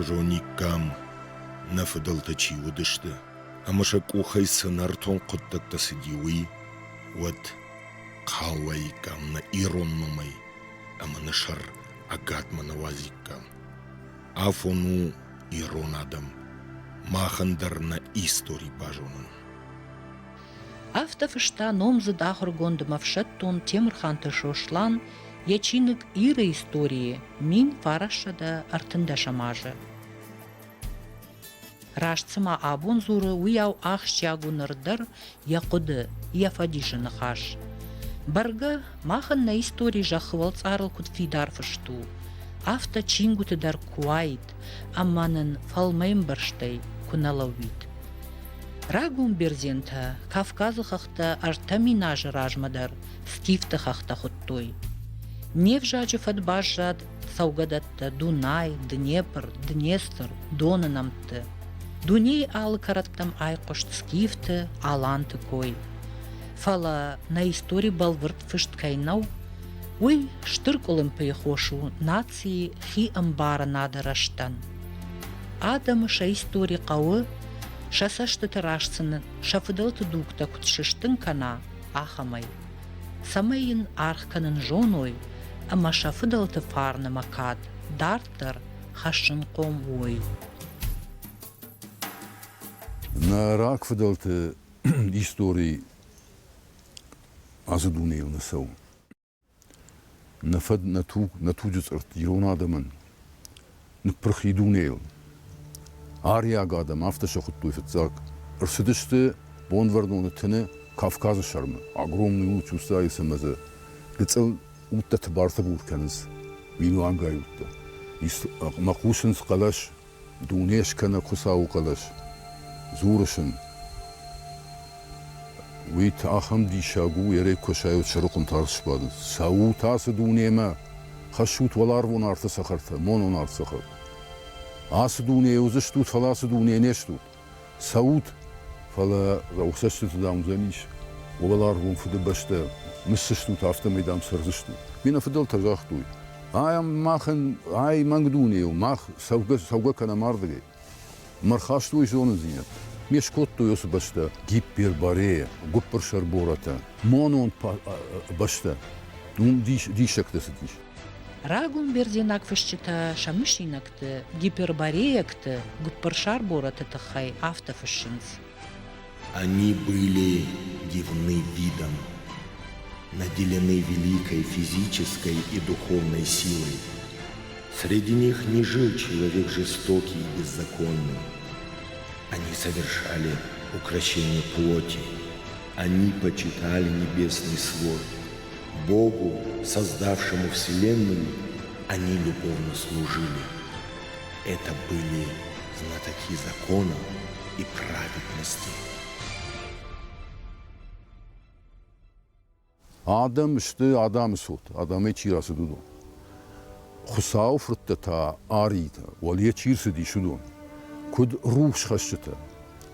пажониккам нафыдалтачи удышты. Амашакухай сынартон куттакта сидиуи, вот калвайкам на ироннумай, аманышар агатмана вазиккам. Афону иронадам, махандар на истори пажонын. Автофышта номзы дахыр гондымавшаттон Темірханты шошлан, ячинік иры истории мин фарашада артында шамажы. Рашцыма абон зуры уяу ах щагунырдыр яқуды, яфадишыны хаш. Барга махан на истории жахывал царыл кут фидар фышту. Авто чингуты дар куайт, амманын фалмеймбарштай куналавит. Рагун берзента, Кавказы хахта артаминажы ражмадар, скифты хахта хуттой. Нев жаджы фадбажад саугадатта Дунай, Днепр, Днестр, Донанамты. Дуней алы караттам айқошт скифты, аланты кой. Фала на истории балвырт фышт кайнау, уй штырк олымпыйхошу нации хи амбара надараштан. Адамы ша истории қауы, шасашты тырашсыны, шафыдылты дукта кутшыштын кана, ахамай. Самайын архканын жоной, ама шафыдылты фарны макад, дарттыр хашын ком ой. На рак фыдылты истории азы дунейл насау. На фад на туджус арт ирон адамын, ныкпырхи дунейл. Арияг адам автоша хуттуй фитзак. Рсыдышты бонварну тыны Кавказы шармы. Огромный луч устаился мазы. Гыцыл утта тыбарты булканыз. Мину ангай утта. Мақушын сқалаш, дунеш кана кусау қалаш. Зурышын. Уит ахам дишагу ере кошайот шырықын таршпады. Сау тасы дунема. Хашут валарвон арты сақарты. Монон арты сақарты. Асы дуне узыштут, фала асы дуне нештут. Сауд, фала заухсаштут дамзаниш. Оваларвон фыды башта. Мыссыштут автомайдам сырзыштут. Мина фыдал тажахтуй. Аям махан, ай мангдунеу, мах сауга канамардыгай. Мархаштуй жоны зинят. Мешкотту ёсы башта. Гиппер барея, гуппер шарбората. Монон башта. Дишакты сытиш. Рагун берденак фышчыта шамышинакты, гипербореякты, гуппаршар бораты тахай автофышинц. Они были дивны видом, наделены великой физической и духовной силой. Среди них не жил человек жестокий и беззаконный. Они совершали укрощение плоти. Они почитали небесный свод. Богу, создавшему Вселенную, они любовно служили. Это были знатоки закона и праведности. Адам işte adam sot, adamı çirası dudu. Xusau fırttata, arita, valiye çirsi di şudun. Kud ruh şaşçıta,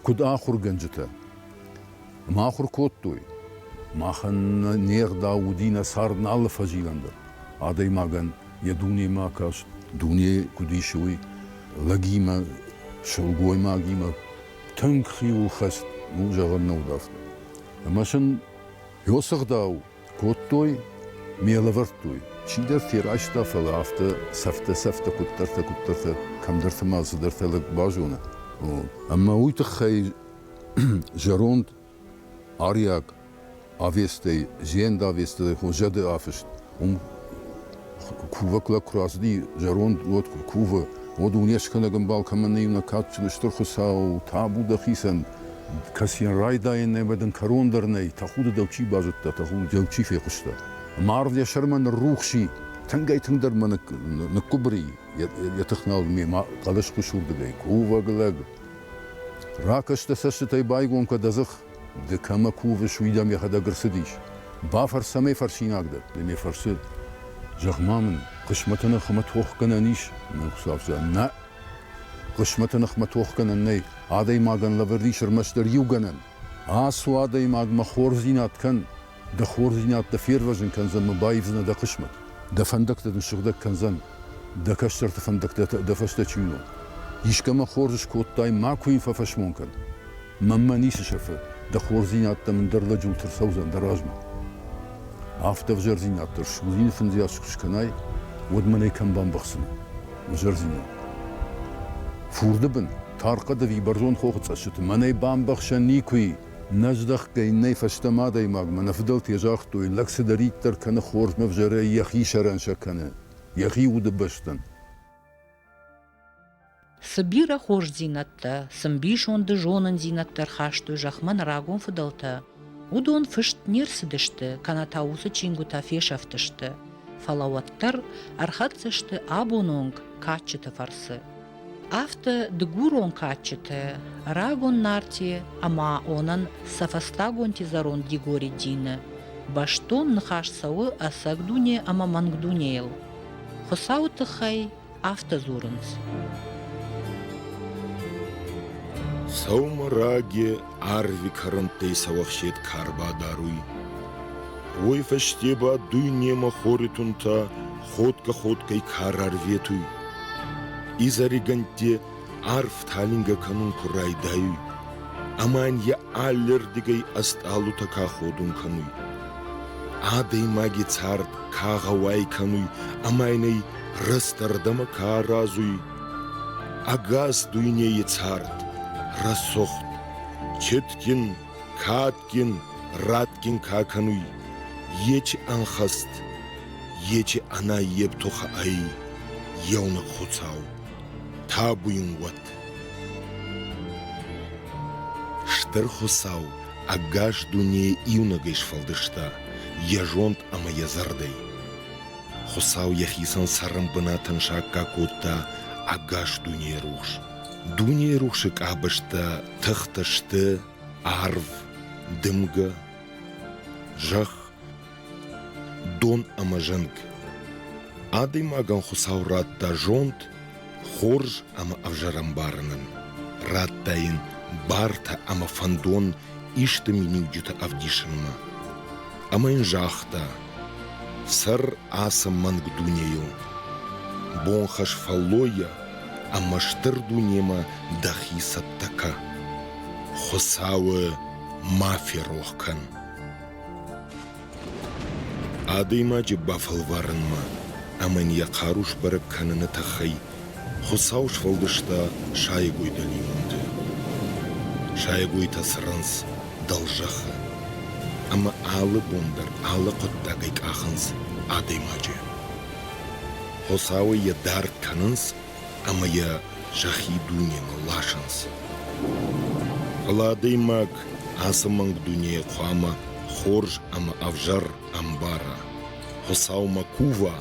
kud ahur gencita. Mahur kottuy. Махан нер Даудина сарн алла фажиландыр. Адай маган я дуне макаш, дуне кудишуй, лагима, шолгой магима, тынкхи ухаст, мужаган наудафт. Машин ёсах дау, коттой, мелавартуй. Чидер тирашта фалафта, сафта куттарта, камдарта маздарта лак бажуна. Амма уйтахай жаронд, арияк, Avestei, zenda avestei, hojade afest. Kuva klakrasdi, jarond lot kuva. Od unieskana gambal kamanei na katchul shtorkhusau tabu dakhisan. Kasian rayda en nebadan karondarnei, tahuda davchi bazutta, tahuda davchi fequshta. Marv ya sharman ruhshi, tangay tangdar man nakubri, yatakhnal me qalash qushurdagay. Kuva glag. Rakashta sashtai baygon kadazakh. De kama kuve şuydam ya hada gırsıdiş. Bafar samay farşinagda. Deme farşı. Jagmamın qışmatına xmat hoqkananiş. Naqsafza na. Qışmatına xmat hoqkananay. Aday magan laverdi şirmastar yuganan. Asu aday mag mahor zinat kan. Da khor zinat da firvajin kan zan mubayivzna da qışmat. Da fandak da şıgdak kan zan. Da kaştar da fandak da fasta çino. يشكما خورج كوتاي ما كوين ففش ممكن مما نيس شفه ده خورزينات من درلا جول ترسوزن دراجما عفت فجرزينات ترشوزين فنزياش كشكناي ودمني كم بام بخسن وجرزينات فوردبن تارقة في برزون خوخت سشت مني بام بخشن نيكوي نجدخ كيني فشتمادي ماغ من فضلت يجاختو لكس دريت تركن خورز مفجري يخي شرن شكنه يخي ودبشتن Сыбира хош зинатта, сымбишон ды жонын зинаттар хашты жахман рагон фыдалта. Удон фышт нерсидышты, канатаусы чингута фешафтышты. Фалауаттар архатсышты абононг каччыты фарсы. Афты дгурон каччыты, рагон нарти, ама онан сафастагон тизарон дигори дины. Баштон нхашсауы асагдуне ама мангдунейл. Хосау тыхай афты зурынс. Саумараге арви карантей савахшет карба даруй. Ой фаштеба дуйнема хоритунта ходка-ходкой карар ветуй. Изариганте арф талинга канун курай даюй. Аман я аллердигай асталу така ходун кануй. Адай маги царт кагавай кануй. Амайнай растардама каразуй. Агас дуйнее царт. Рассохт, Четкин, Каткин, Раткин какануй, Ечи анхаст, Ечи ана ептоха ай, Яуна хуцау, Табуин ват. Штыр хусау, Агаш дуне иунагайш фалдышта, Яжонт ама язардай. Хусау яхисан сарамбына тынша какотта, Агаш дуне рухш. Дуния рухшик абашта, тахташты, арв, дымга, жах, дон амажанг. Адый маган хусау ратта жонт, хорж ама авжарамбарнан. Раттайын барта ама фандон ишты минюджута авдишынма. Амайн жахта, сар аса манг дунею, бонхаш фаллоя, Ама штырду нема дахи саттака. Хосауы мафи рохкан. Адыймаджи бафалварынма. Аман я қаруш барып каныны тахай. Хосауш фалдышта шайгой далимунды. Шайгой тасыранс должаха. Ама алы бондар, алы қоттагайк ахынс адыймаджи. Хосауы я дарт канынс, Ама я жахи дунема лашанс. Аладый маг асаманг дуне хуама хорж ама авжар амбара. Хосау макува,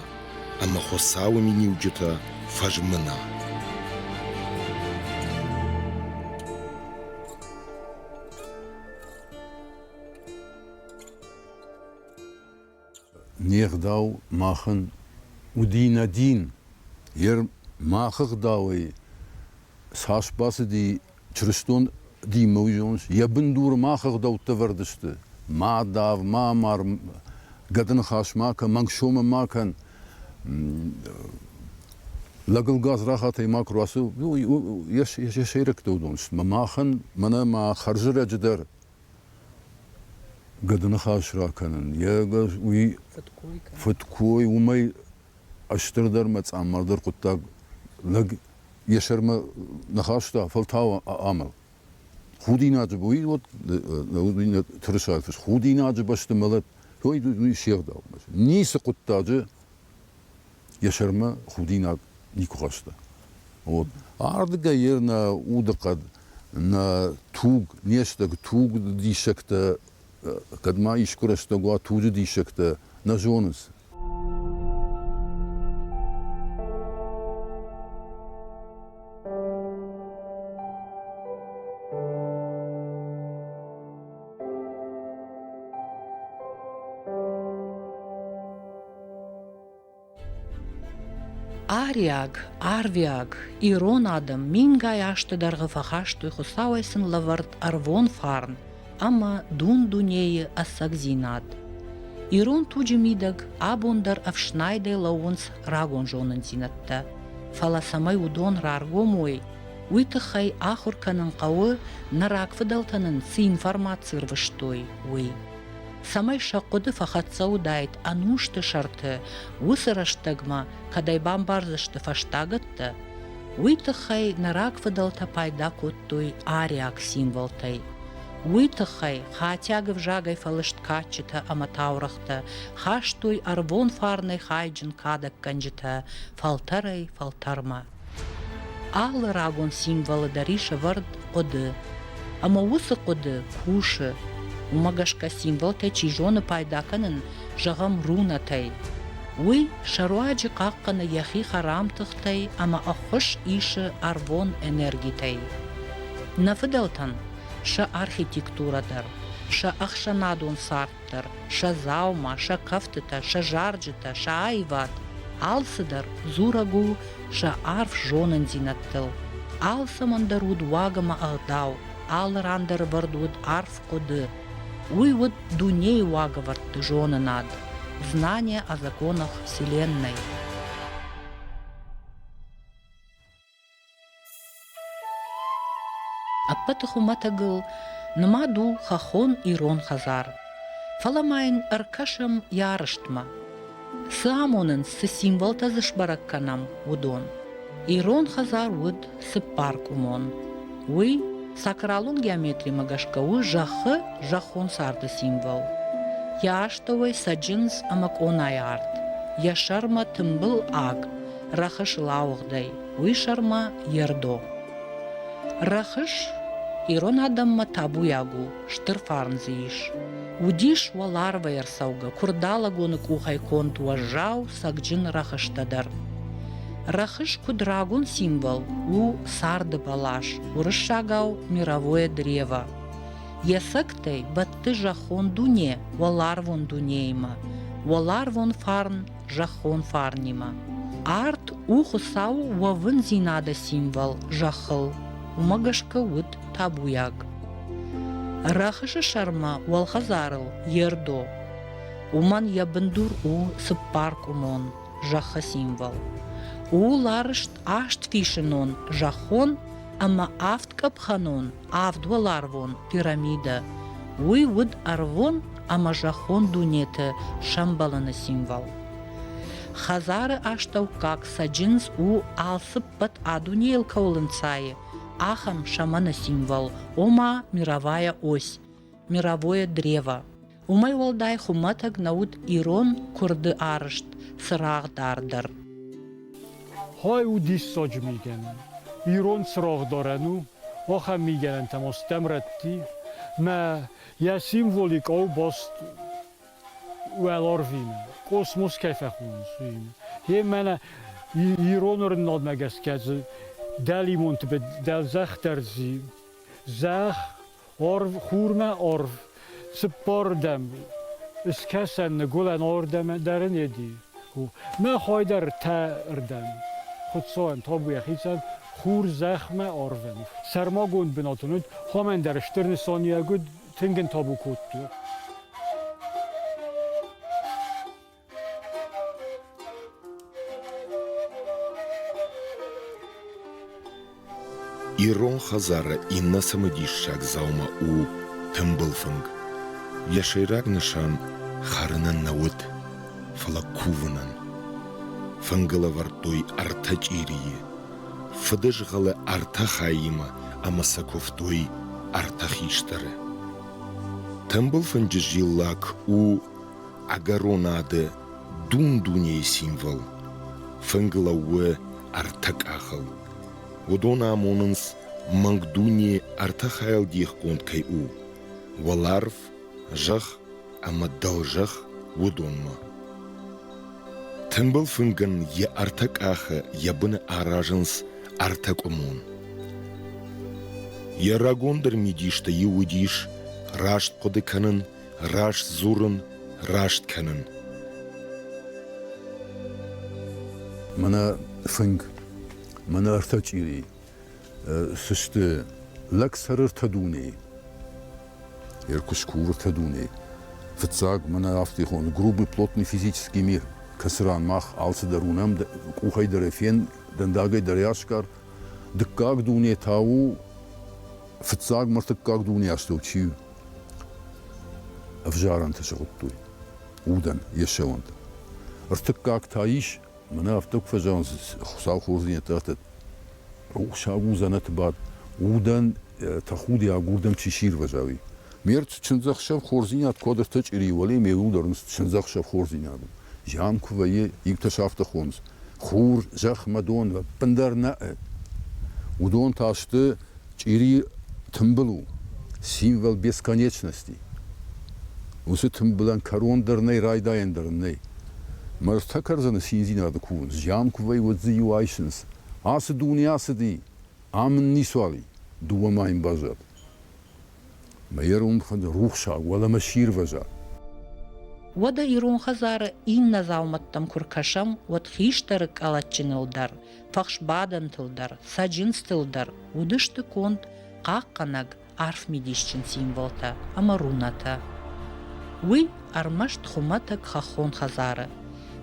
ама хосау миниуджета фажмына. Нердау махан удина дин. Махах дауи сашбасы ди чрыстон ди мойжонс ябындур махах дау тавардышты ма дав ма мар гадын хашмака мангшома макан лагылгаз рахатай макруасы яшайрак даудонс махан мана ма харжыра жидар гадын хашраканын яга уи фыткой умай аштырдар мац амардар куттаг لگ یه شرم نخواسته فلتاو عمل خودی ناجب وی وقت نودین ترشایفش خودی ناجب باشد ملت توی دوی شیخ داو باشه نیست قطعه یه شرم خودی ناج نیکواسته و آرد گیر نا اودقد نا توگ نیست که توگ دیشکته کدما ایشکرشته گوا توج دیشکته نجونس Ариаг, арвиаг, ирон адам, мингай ашты дарғы фахашты хусауайсын лавард арвон фарн, ама дун дунеи ассак зинат. Ирон туджи мидаг абондар авшнайдай лаунс рагон жонын зинатта. Фала самай удон рарго мой, Уйтыхай ахурканын қауы нарак фыдалтанын сы информацир выштой, уй. Самай шақуды фахатсау дайт анушты шарты, усыраштагма, кадай бамбарзышты фаштагытты, уйтыхай нарак фыдалта пайда коттой ариак символтай. Уйтыхай хатягы вжагай фалышткачыта аматаурахта, хаштой арвон фарнай хайджин кадак канжыта, фалтарай фалтарма. Алы рагон символы дариша вард коды, ама усы коды куши, умагашка символ тай чижоны пайдаканын жағам рунатай. Уй шаруаджи қаққаны яхи харамтықтай, ама ахыш ишы арвон энергитай. Нафыдалтан ша архитектурадар, ша ахшанадон сарттар, ша заума, ша кафтыта, ша жарджыта, ша айват, алсыдар зурагу ша арф жонын зинаттыл. Алсамандаруд вагама агдау, алырандар вардуд арф коды. Уй вот дуней вагавард жоны над. Знание о законах Вселенной. Аппатахуматагыл нмаду хахон ирон хазар. Фаламайн аркашам ярыштма. Саамонын сы символ тазыш баракканам удон. Ирон хазар уд сы парк умон. Уй сакралун геометрии магашкауы жахы жахон сарды символ. Яштовой саджинс амаконай арт. Яшарма тымбыл аг. Рахыш лауғдай. Уй шарма ердо. Рахыш ирон адамма табу ягу. Штырфарн зииш. Удиш валарва ярсауга. Курдала гоны кухай контуа жау сагджин рахыштадар. Рахыш кудрагун символ. У сарды балаш. Урышагау мировое древо. Ясактай батты жахон дуне, валарвон дунейма, валарвон фарн жахон фарнима. Арт ухусау вавын зинада символ жахыл, умагашка уд табуяг. Рахышы шарма валхазарыл ердо, уман ябындур у сыппарк умон жаха символ. У ларышт ашт фишенон жахон, ама авт капханон, авт валарвон, пирамида. Уй вуд арвон, ама жахон дунеты, шамбаланы символ. Хазары аштау как саджинс у алсып пат адунейл каулынцайы, ахам шамана символ, ома мировая ось, мировое древо. Умай валдай хуматаг науд ирон курды арышт, сыраг дардар. Хай у диссаج мигенен. ایران سراغ دارن و آخر میگن تماس دمرتی ما یه سیمولیک او باست و الارفیم کosmos کیف خون سویم یه من ایران رو ناد مگس که دلی منت به دل زخ درزی زخ آرف خورمه آرف سپاردم از کسن نگولن آردم درن یدی من خواهی در تردم خود سایم تا بوی خیزم خور زخم آرون سرما گوند بناتونود همین در اشترن ثانیه گود تنگن تابو کود تو Ирон хазара инна самыдишшак заума у тымбылфынг. Яшайрак нышан харынан науд фалакувынан. Фынгыла вартой артач ирие. Фыдыжғалы арта хайыма, амасаковтой арта хиштары. Тымбылфын жиллак у агаронады дун-дуней символ. Фынгыла уы артак ахыл. Удона амонынс мангдуне арта хайал дих конткай у. Валарв, жах, амаддал жах, удонма. Тымбылфынгын е артак ахы, ябыны аражынс артак умон. Ярагондыр медишта еудиш, рашт коды канын, рашт зурын, рашт канын. Мана фынг, мана артач ири, сышты лак сарыр тадуне, иркушкувыр тадуне. Фыцаг мана автихон, грубый плотный физический мир. Касран мах алсы дарунам, кухай дарефен, дандагай даряшкар, дыккаг дуне тау фцаг мартыккаг дуне асточи авжаран ташгуттуй удан яшавант артыккаг таиш мана автук фажан хусал хурзине тахтат рухшагу занат бад удан тахуди агурдам чишир важави мерт чынзахшав хурзинят кодер тачири вали меудернс чынзахшав хурзинят Жанкувае игташафта хонс хур жах мадон пандарна удон ташты чири тымбылу символ бесконечности усы тымбылан корондарней райдайендарней марстакарзаны синзинады кувун Жанкувае вот зиюайшнс асы дунясы ди амн нисвали дуамайн бажат майерун хан рухша вала машир важа Вада ирон хазары инна залматтам куркашам вот хиштарык алатчынылдар, фахшбадантылдар, саджинстылдар, удышты конт қаққанаг арфмидишчин символта, амаруната. Уй армаш тхуматак хахон хазары.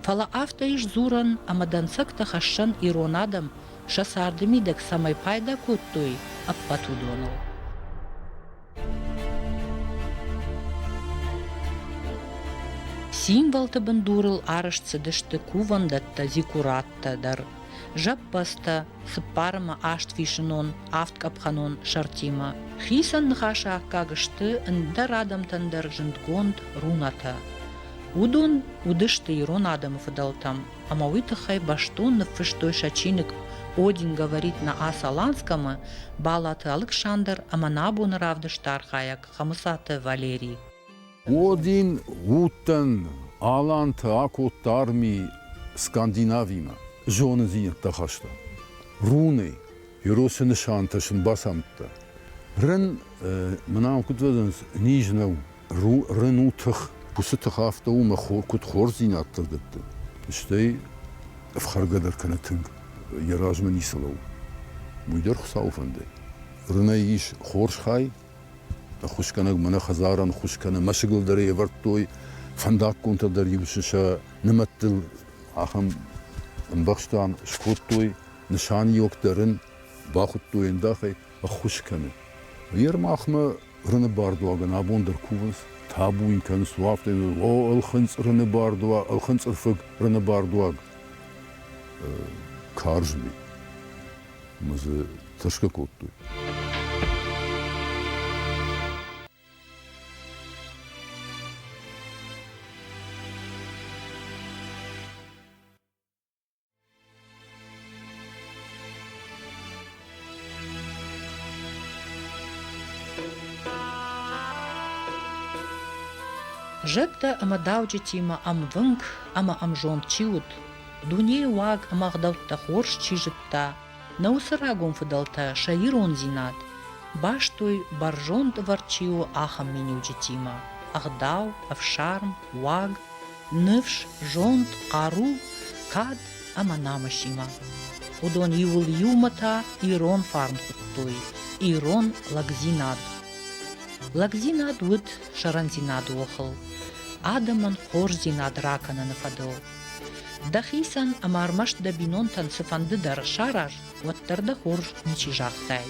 Фала афта иш зуран амадансакта хашан иронадам шасардымидек самай пайда куттуй аппатудонул. Символты бандурыл арышцы дышты кувандатта зикураттадар. Жаппаста сыппарыма аштфишинон, афткапханон шартима. Хисан нхаша кагышты ындар адамтандар жындгонд руната. Удон удышты ирон адам фадалтам, амавитахай баштон фыштой шачиник Один говорит на асаланском, балаты Александр, аманабун равдыштархаяк, хамусаты Валерий. Один утен алант акот армии Скандинавима жены зинят тахашта. Руны юросыны шанташын басамтта. Рен мнам кутвадын нижнау рен утах пусытах автаума кут хорзинаттыр дытты. Штей вхаргадар канатынг яражман исалау. Муйдер хсауфанды. Рена иш хоршхай خشكنا من خزارا خشكنا مشغل دري ورتوي فندق كنت دري وششا نمتل أخم انبخشتان شكوتوي نشان يوكترن باخدتوي انداخي خشكنا وير ما أخم رن باردوا جنا بوندر كوفنس تابو يمكن سوافت أو الخنس رن باردوا الخنس الفق رن باردوا كارجلي مز تشككوتوي Жепта ама дауджитима ам вынг, ама ам жон чиут. Дуне уаг амагдавта хорш чижитта. Наусарагум фадалта шаирон зинат. Баштой баржон варчиу ахам миниуджитима. Ахдау, авшарм, уаг, нывш, жонт, кару, кад ама намашима. Удон юл юмата ирон фарн хуттой. Ирон лагзинат. Лагзинат вуд шаранзинат уохал. Адаман хорзинат ракана нафадо. Дахисан амармаш дабинонтан сыфандыдар шараш, ваттарда хорж ничижахтай.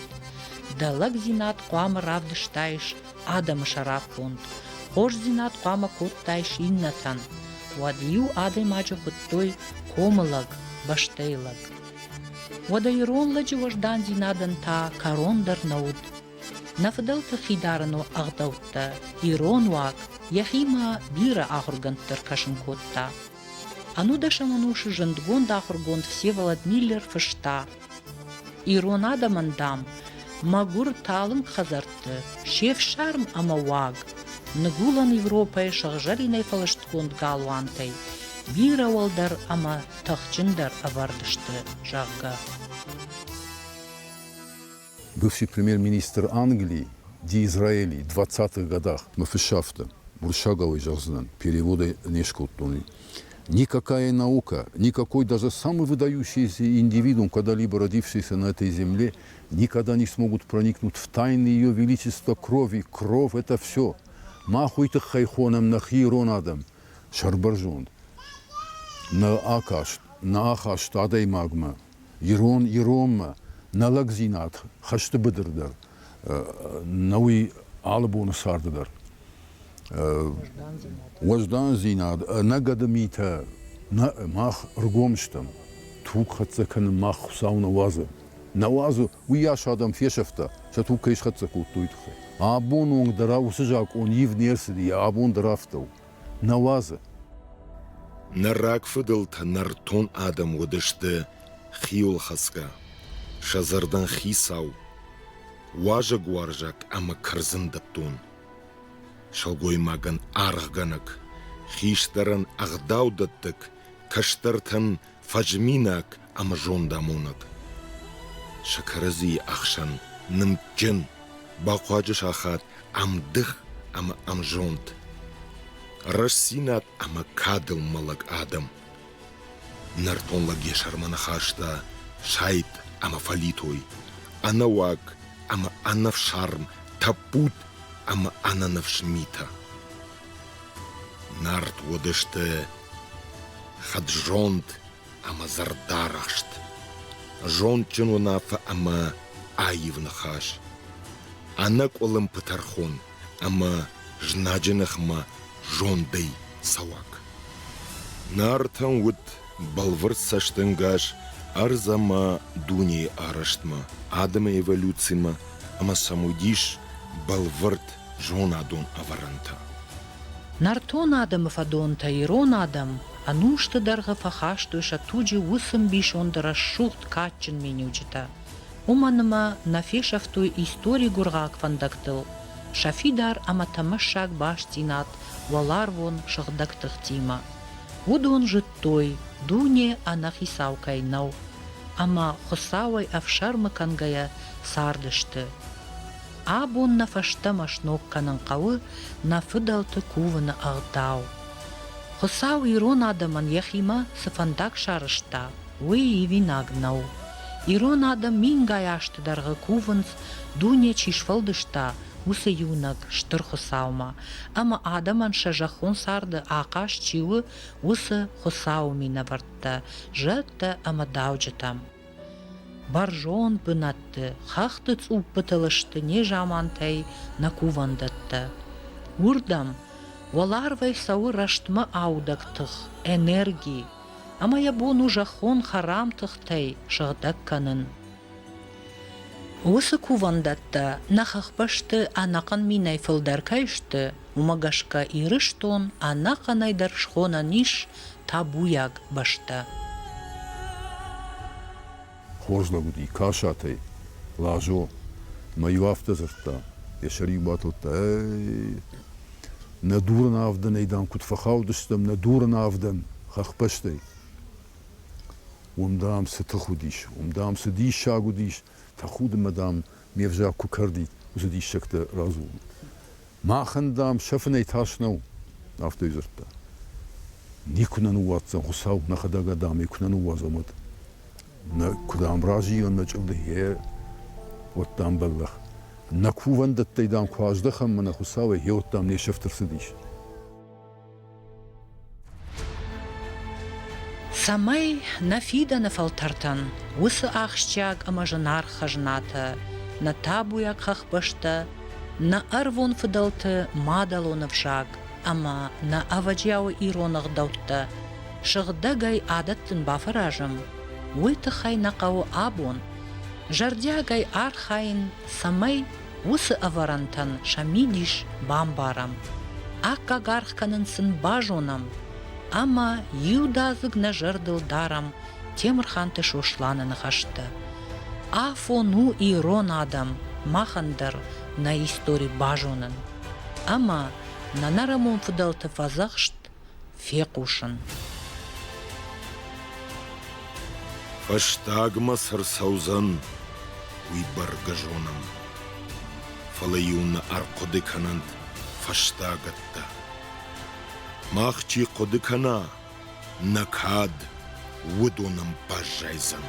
Да лагзинат куама равдыштайш, Адама шарап понт. Хорзинат куама коттайш иннатан. Вадью Адаймаджа хуттой комалаг, баштейлаг. Вадайрон ладжи вождан зинадан та корондар науд. Нафдалта хидарано агдавта, ирон вак, яхима бира ахурганттар кашынкотта. Ану дашамануши жындгонд ахургонд Всеволод Миллер фышта. Ирон адамандам, магур талым хазарты, шеф шарм ама ваг. Нагулан Европай шагжаринай фалыштконд галуантай, бира валдар ама тахчындар авардышты жагга. Бывший премьер-министр Англии, Дизраэли, в 20-х годах, Мафишафта, Буршаговый Жахзнан, переводы Нешкоттуни. Никакая наука, никакой даже самый выдающийся индивидуум, когда-либо родившийся на этой земле, никогда не смогут проникнуть в тайны ее величества крови. Кровь – это все. Махуйте хайхоном на хиронадам, шарбаржон, на акаш, тадей магма, ирон, иромма, nalag zinat, khashte bederdar, nawi albon sardar. Wajdan zinat, nagadamita, mach rgomstam, tuk hatzakan mach sauna waze. Nawazı uyaş adam feşefta, çatu kayış hatsa kutuydu. Abonun darav sıcak on yiv nersi diye abon daraftau. Nawazı. Нарак фыдылта нартон адам удышты хиул хаска. Шазардан хисау. Важак варжак ама кырзындаптун. Шалгой маган арғганак. Хиштаран ағдаудаттык. Каштартан фажминак ама жондамунак. Шакарази ахшан нымчын. Бақуаджы шахат амдых ама амжонд. Рашсинат ама кадыл малак адам. Нартон лаге шармана хашта шайт ама фалитой. Анавак ама анав шарм тапут ама ананав шмита. Нарт водышты хаджонд ама зардарашт. Жончын унафа ама аивна хаш. Анак олым пытархон ама жнаджынахма жондей савак. Нартан вот балвырт саштынгаш арзама дуни араштма, адама эволюцияма, ама самудиш балвырт жон адон аваранта. Нартон адам фадонта ирон адам, анушты дарга фахаштуша туджи усым бишондара шухт катчын менюджита. Уманыма нафешафтуй истории гургак фандактыл. Шафидар ама тамашак баш тинат, валар вон шахдактых тима. Удон життой, дуне анахисаукай нау, ама хосавай авшармы кангая сардышты. Абон нафашта машнок кананкавы нафыдалты кувыны ағдау. Хосау ирон адаман яхима сыфандак шарышта, уй и винагнау. Ирон адам мингай аштыдарғы кувынс дуне чишвалдышта, усы юнак штыр хосаума, ама адаман шажахон сарды ақаш чивы усы хосауми навартта, жытты ама дауджытам. Баржон пынатты, хахты цуп пытылышты не жамантай на кувандатты. Урдам, валарвай сауы раштма аудактых, энергии, ама ябону жахон харамтыхтай шагдакканын. Осы кувандатта нахахпашты анакан минай фылдаркайшты, умагашка ирыштон анаканайдар шхона ниш табуяг башта. Хожла буди кашатай, лажо, маю автозырта, яшари батылта, на дуран авдан айдан кутфахаудыстым, на дуран авдан хахпаштай. Умдам се тахудиш, умдам се диш шагудиш, تخود مدام میفجا کوکردی وزدی شکت رازو ما خندام شفنی تاشنو نافت یزرتا نیکنن واتسان خساو نخدا قدام نیکنن وازمد نه کدام راجی و نجبده هی واتام بلخ نکوون دت تیدام خواجده خم من خساو هی واتام نیشفتر سدیش Самай нафида нафалтартан, усы ахщак амажанар хажната, на табуяк хахпашта, на арвон фыдалты мадалонавшак, ама на аваджяу иронах даутта, шагдагай адаттын бафаражым, уйтахай нақау абон, жардягай архайн самай усы аварантан шамидиш бамбарам, аккагархканын сын бажонам, ама юдазык на жырдыл дарам темірханты шошланы нахашты. Афону ирон адам махандар на истории бажонын. Ама на нарамон фыдалты фазахшт фекушын. Фаштагма сарсаузан уйбаргажонам. Фалаюна арқоды кананд фаштагатта. Махчи қодыкана, накад, выдоном пожайзан.